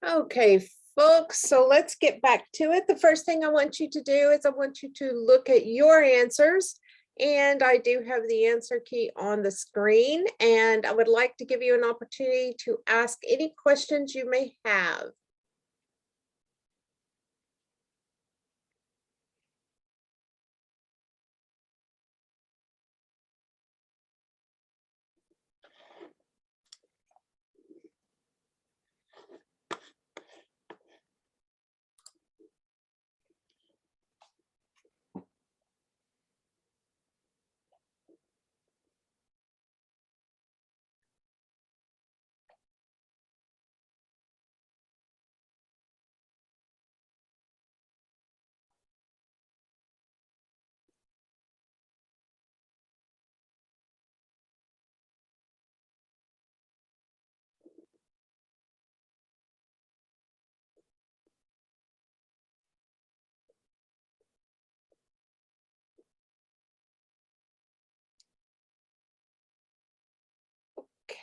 Okay, folks, so let's get back to it. The first thing I want you to do is I want you to look at your answers. And I do have the answer key on the screen, and I would like to give you an opportunity to ask any questions you may have.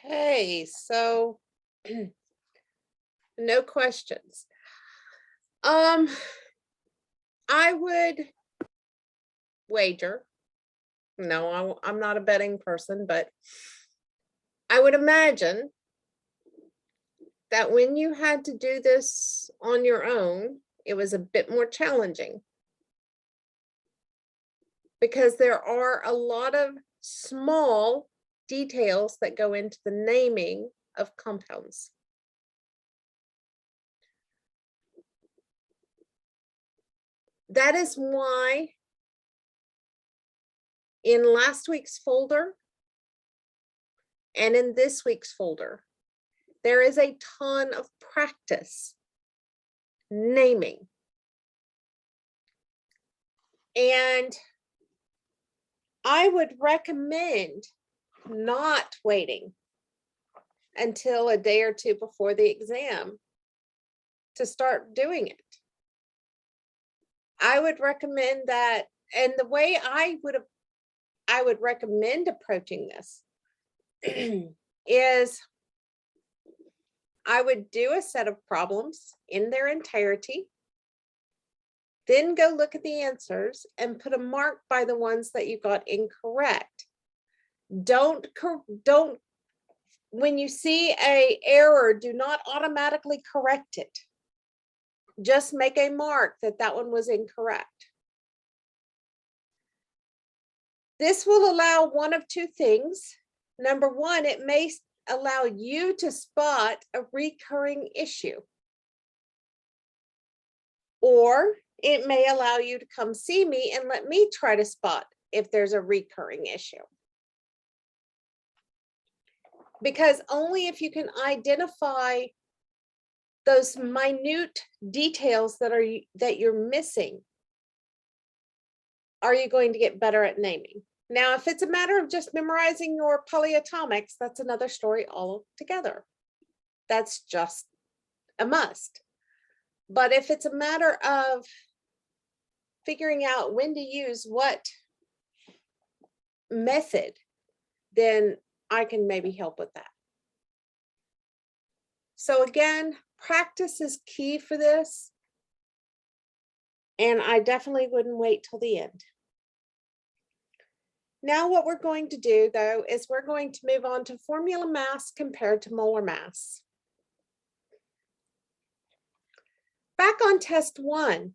Okay, so no questions. I would wager, no, I'm not a betting person, but I would imagine that when you had to do this on your own, it was a bit more challenging because there are a lot of small details that go into the naming of compounds. That is why in last week's folder and in this week's folder, there is a ton of practice naming. And I would recommend not waiting until a day or two before the exam to start doing it. I would recommend that, and the way I would recommend approaching this is I would do a set of problems in their entirety, then go look at the answers and put a mark by the ones that you got incorrect. Don't, when you see an error, do not automatically correct it. Just make a mark that that one was incorrect. This will allow one of two things. Number one, it may allow you to spot a recurring issue. Or it may allow you to come see me and let me try to spot if there's a recurring issue. Because only if you can identify those minute details that you're missing are you going to get better at naming. Now, if it's a matter of just memorizing your polyatomics, that's another story altogether. That's just a must. But if it's a matter of figuring out when to use what method, then I can maybe help with that. So again, practice is key for this. And I definitely wouldn't wait till the end. Now what we're going to do though, is we're going to move on to formula mass compared to molar mass. Back on test 1,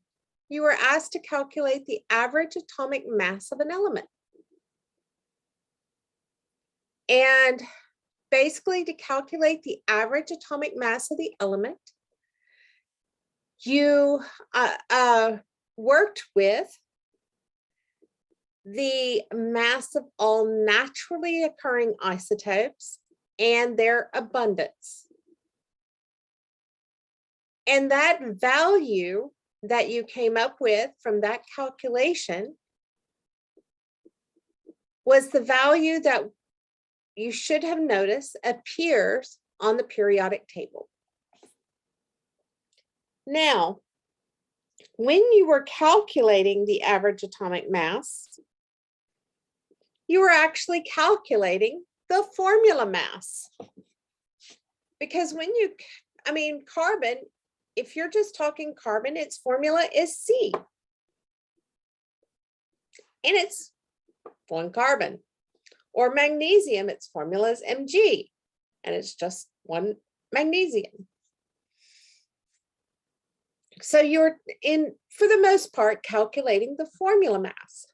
you were asked to calculate the average atomic mass of an element. And basically, to calculate the average atomic mass of the element, you worked with the mass of all naturally occurring isotopes and their abundance. And that value that you came up with from that calculation was the value that you should have noticed appears on the periodic table. Now, when you were calculating the average atomic mass, you are actually calculating the formula mass. Because when carbon, if you're just talking carbon, its formula is C. And it's one carbon. Or magnesium, its formula is Mg. And it's just one magnesium. So you're for the most part, calculating the formula mass.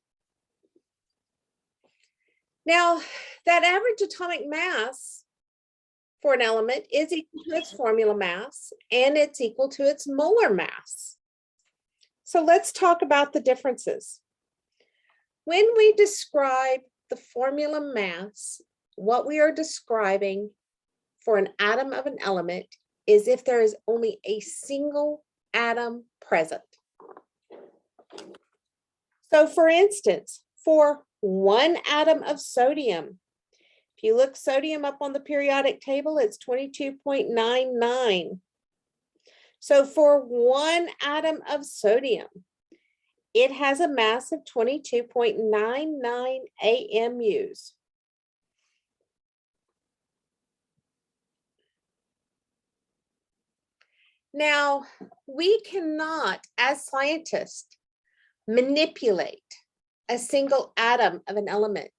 Now, that average atomic mass for an element is equal to its formula mass, and it's equal to its molar mass. So let's talk about the differences. When we describe the formula mass, what we are describing for an atom of an element is if there is only a single atom present. So for instance, for one atom of sodium, if you look sodium up on the periodic table, it's 22.99. So for one atom of sodium, it has a mass of 22.99 AMUs. Now, we cannot, as scientists, manipulate a single atom of an element.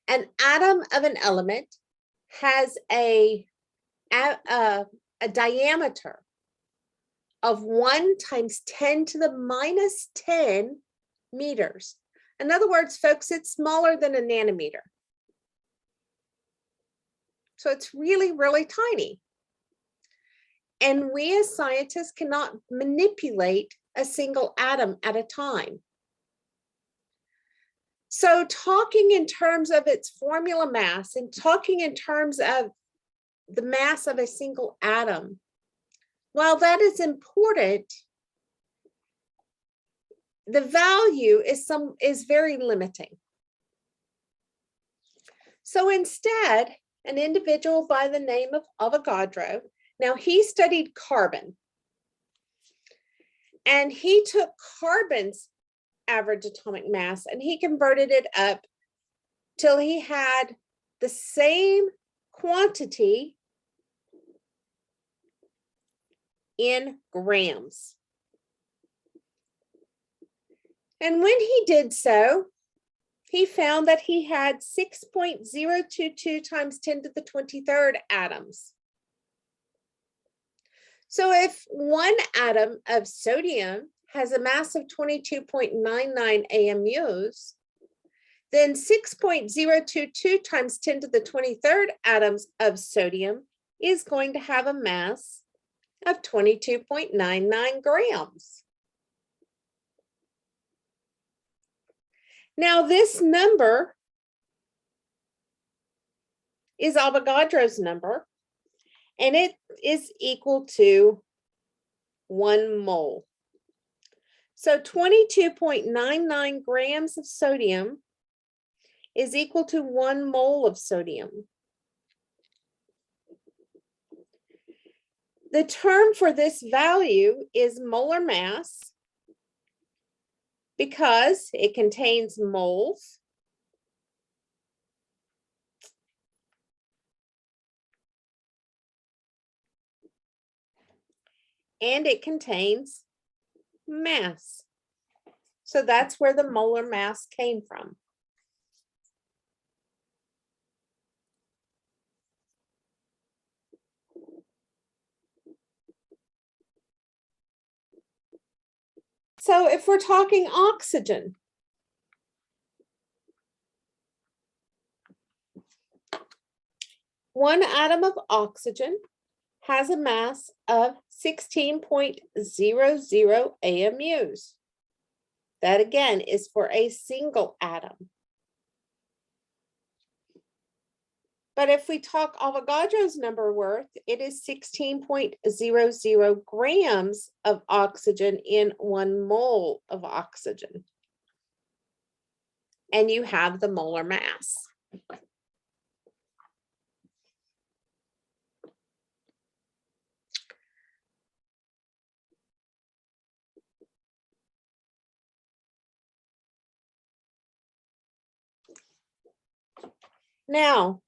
An atom of an element has a diameter of 1 × 10⁻⁻10 meters. In other words, folks, it's smaller than a nanometer. So it's really, really tiny. And we as scientists cannot manipulate a single atom at a time. So talking in terms of its formula mass and talking in terms of the mass of a single atom, while that is important, the value is very limiting. So instead, an individual by the name of Avogadro, now he studied carbon, and he took carbon's average atomic mass and he converted it up till he had the same quantity in grams. And when he did so, he found that he had 6.022 × 10⁻23 atoms. So if one atom of sodium has a mass of 22.99 AMUs, then 6.022 × 10⁻23 atoms of sodium is going to have a mass of 22.99 grams. Now this number is Avogadro's number, and it is equal to 1 mole. So 22.99 grams of sodium is equal to 1 mole of sodium. The term for this value is molar mass because it contains moles. And it contains mass. So that's where the molar mass came from. So if we're talking oxygen, one atom of oxygen has a mass of 16.00 AMUs. That again is for a single atom. But if we talk Avogadro's number worth, it is 16.00 grams of oxygen in 1 mole of oxygen. And you have the molar mass. Now,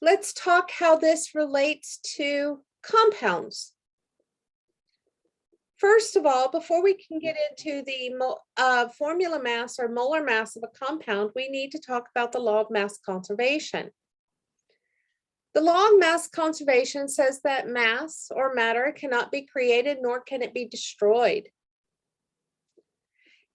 let's talk how this relates to compounds. First of all, before we can get into the formula mass or molar mass of a compound, we need to talk about the law of mass conservation. The law of mass conservation says that mass or matter cannot be created, nor can it be destroyed.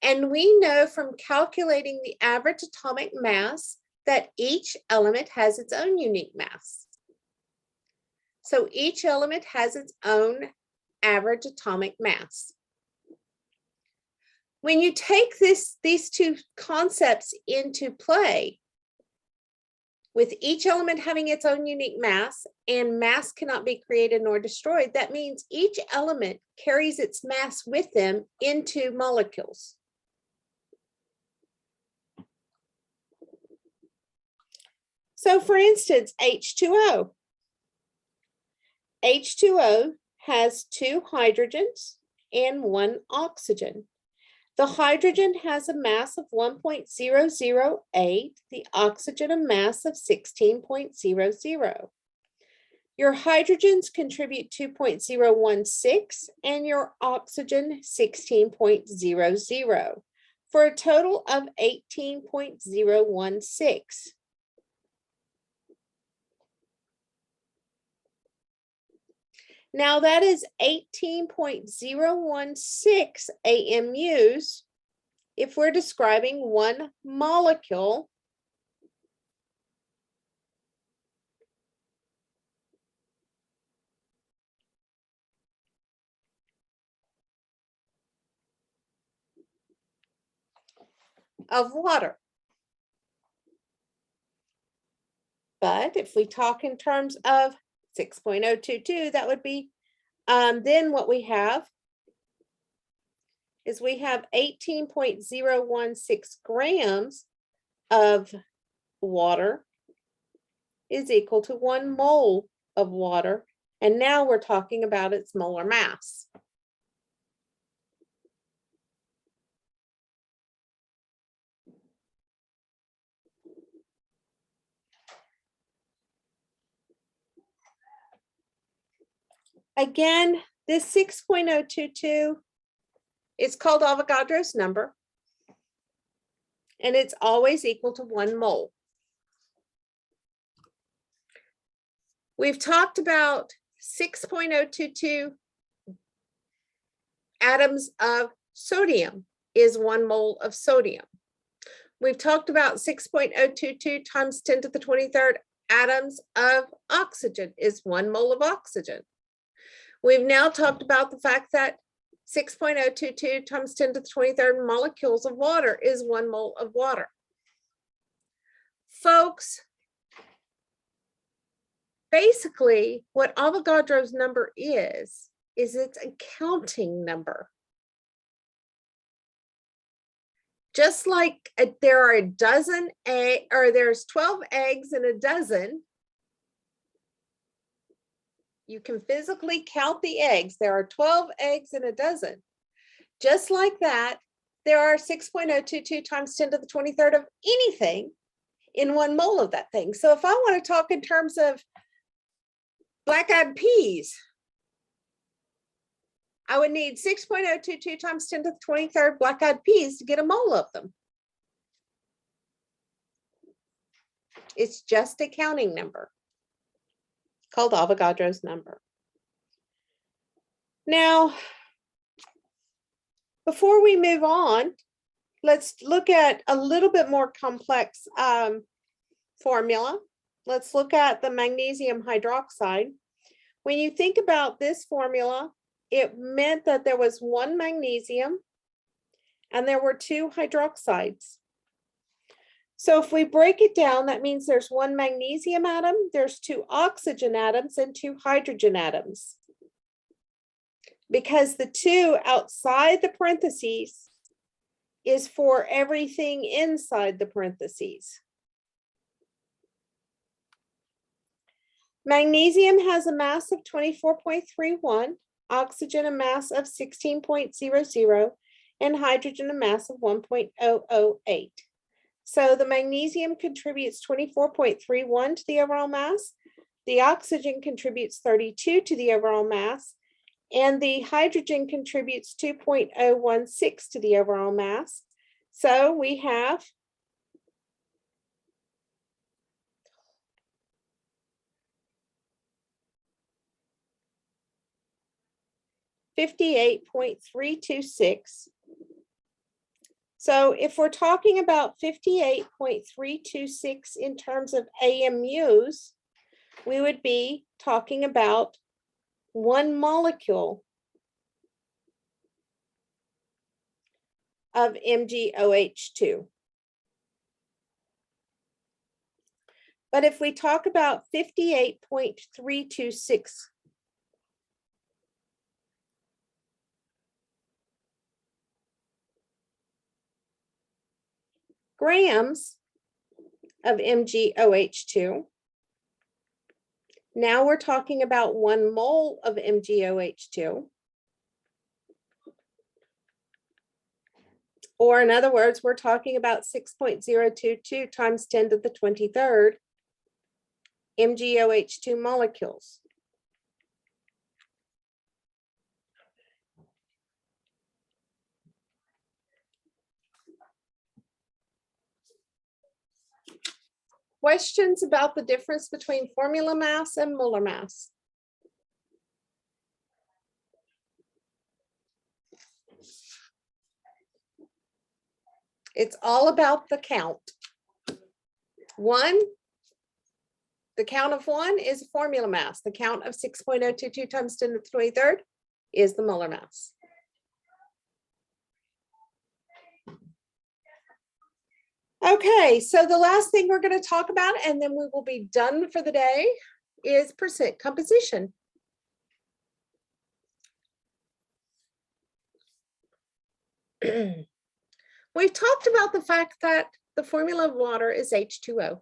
And we know from calculating the average atomic mass that each element has its own unique mass. So each element has its own average atomic mass. When you take these two concepts into play, with each element having its own unique mass and mass cannot be created nor destroyed, that means each element carries its mass with them into molecules. So for instance, H2O. H2O has 2 hydrogens and 1 oxygen. The hydrogen has a mass of 1.008, the oxygen a mass of 16.00. Your hydrogens contribute 2.016 and your oxygen 16.00 for a total of 18.016. Now that is 18.016 AMUs if we're describing one molecule of water. But if we talk in terms of 6.022, that would be, then what we have is we have 18.016 grams of water is equal to 1 mole of water. And now we're talking about its molar mass. Again, this 6.022 is called Avogadro's number, and it's always equal to 1 mole. We've talked about 6.022 atoms of sodium is 1 mole of sodium. We've talked about 6.022 times 10 to the 23rd atoms of oxygen is 1 mole of oxygen. We've now talked about the fact that 6.022 times 10 to the 23rd molecules of water is 1 mole of water. Folks, basically what Avogadro's number is it's a counting number. Just like there are a dozen eggs, or there's 12 eggs in a dozen, you can physically count the eggs. There are 12 eggs in a dozen. Just like that, there are 6.022 times 10 to the 23rd of anything in 1 mole of that thing. So if I want to talk in terms of black-eyed peas, I would need 6.022 times 10 to the 23rd black-eyed peas to get a mole of them. It's just a counting number called Avogadro's number. Now, before we move on, let's look at a little bit more complex formula. Let's look at the magnesium hydroxide. When you think about this formula, it meant that there was 1 magnesium and there were 2 hydroxides. So if we break it down, that means there's 1 magnesium atom, there's 2 oxygen atoms, and 2 hydrogen atoms. Because the 2 outside the parentheses is for everything inside the parentheses. Magnesium has a mass of 24.31, oxygen a mass of 16.00, and hydrogen a mass of 1.008. So the magnesium contributes 24.31 to the overall mass. The oxygen contributes 32 to the overall mass, and the hydrogen contributes 2.016 to the overall mass. So we have 58.326. So if we're talking about 58.326 in terms of AMUs, we would be talking about one molecule of MgOH2. But if we talk about 58.326 grams of MgOH2, now we're talking about 1 mole of MgOH2. Or in other words, we're talking about 6.022 times 10 to the 23rd MgOH2 molecules. Questions about the difference between formula mass and molar mass? It's all about the count. The count of 1 is formula mass. The count of 6.022 times 10 to the 23rd is the molar mass. Okay, so the last thing we're going to talk about, and then we will be done for the day, is percent composition. We've talked about the fact that the formula of water is H2O.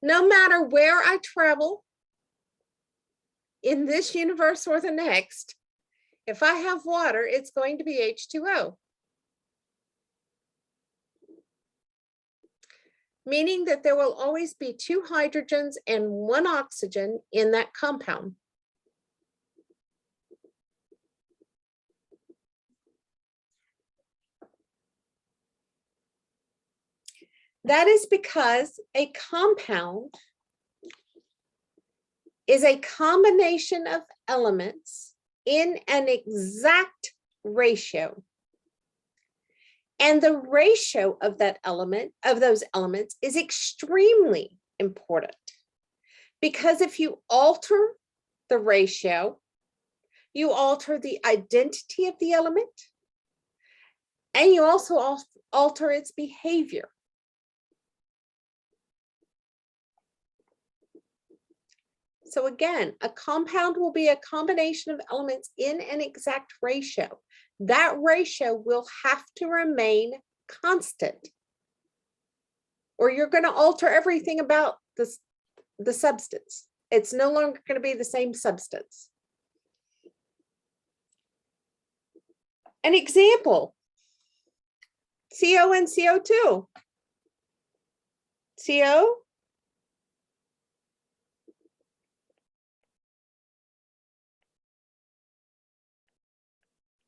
No matter where I travel in this universe or the next, if I have water, it's going to be H2O. Meaning that there will always be 2 hydrogens and 1 oxygen in that compound. That is because a compound is a combination of elements in an exact ratio. And the ratio of that element, of those elements, is extremely important. Because if you alter the ratio, you alter the identity of the element, and you also alter its behavior. So again, a compound will be a combination of elements in an exact ratio. That ratio will have to remain constant, or you're going to alter everything about the substance. It's no longer going to be the same substance. An example, CO and CO2. CO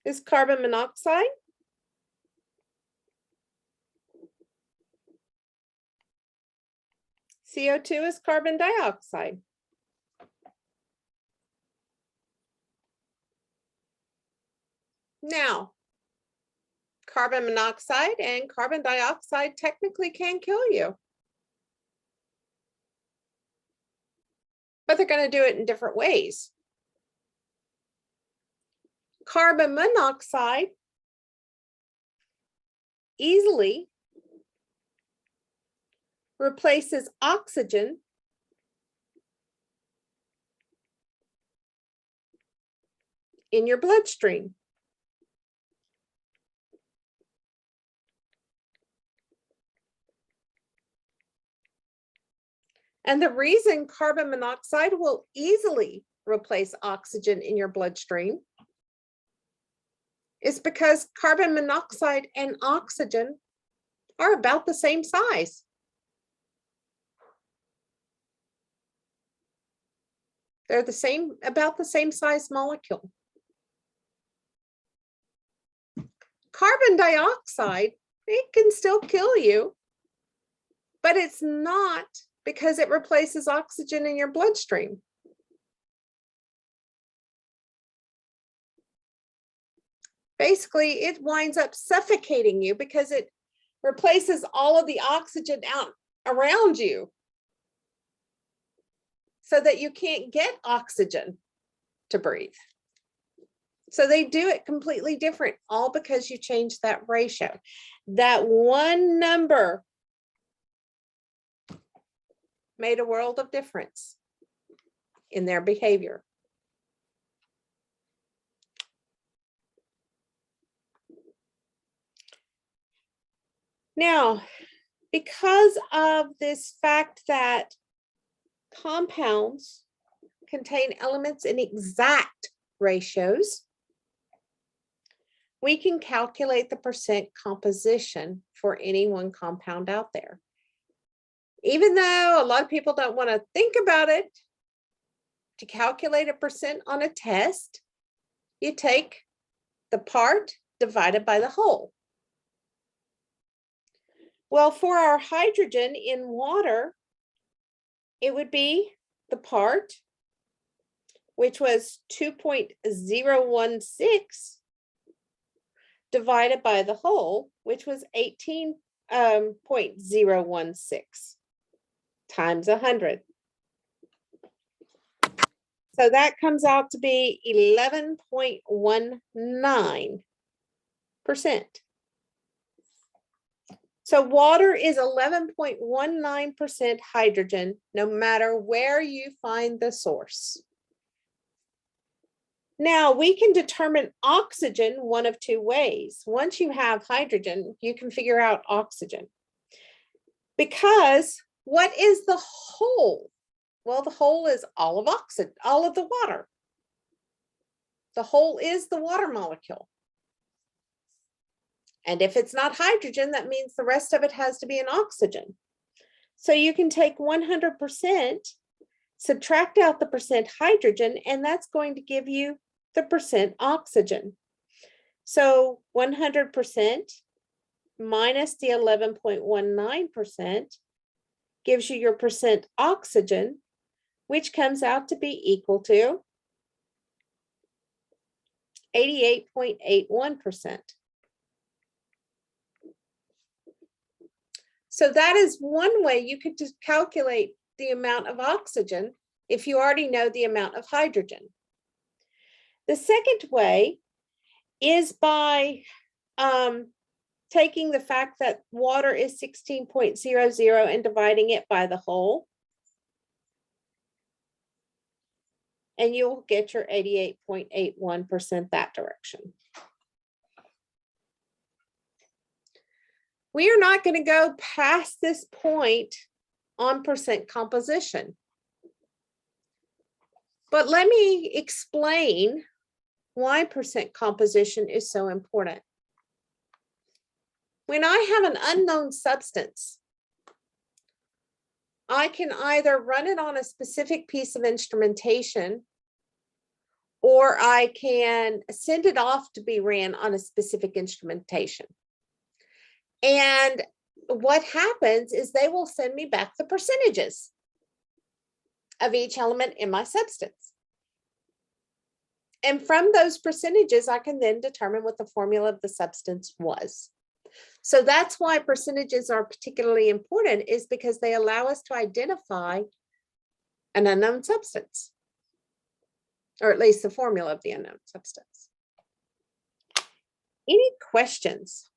is carbon monoxide. CO2 is carbon dioxide. Now, carbon monoxide and carbon dioxide technically can kill you, but they're going to do it in different ways. Carbon monoxide easily replaces oxygen in your bloodstream. And the reason carbon monoxide will easily replace oxygen in your bloodstream is because carbon monoxide and oxygen are about the same size. They're about the same size molecule. Carbon dioxide, it can still kill you, but it's not because it replaces oxygen in your bloodstream. Basically, it winds up suffocating you because it replaces all of the oxygen out around you so that you can't get oxygen to breathe. So they do it completely different, all because you changed that ratio. That one number made a world of difference in their behavior. Now, because of this fact that compounds contain elements in exact ratios, we can calculate the percent composition for any one compound out there. Even though a lot of people don't want to think about it, to calculate a percent on a test, you take the part divided by the whole. Well, for our hydrogen in water, it would be the part, which was 2.016, divided by the whole, which was 18.016 times 100. So that comes out to be 11.19%. So water is 11.19% hydrogen, no matter where you find the source. Now we can determine oxygen one of two ways. Once you have hydrogen, you can figure out oxygen. Because what is the whole? Well, the whole is all of oxygen, all of the water. The whole is the water molecule. And if it's not hydrogen, that means the rest of it has to be an oxygen. So you can take 100%, subtract out the percent hydrogen, and that's going to give you the percent oxygen. So 100% minus the 11.19% gives you your percent oxygen, which comes out to be equal to 88.81%. So that is one way you could just calculate the amount of oxygen if you already know the amount of hydrogen. The second way is by taking the fact that water is 16.00 and dividing it by the whole. And you'll get your 88.81% that direction. We are not going to go past this point on percent composition. But let me explain why percent composition is so important. When I have an unknown substance, I can either run it on a specific piece of instrumentation, or I can send it off to be ran on a specific instrumentation. And what happens is they will send me back the percentages of each element in my substance. And from those percentages, I can then determine what the formula of the substance was. So that's why percentages are particularly important, is because they allow us to identify an unknown substance, or at least the formula of the unknown substance. Any questions?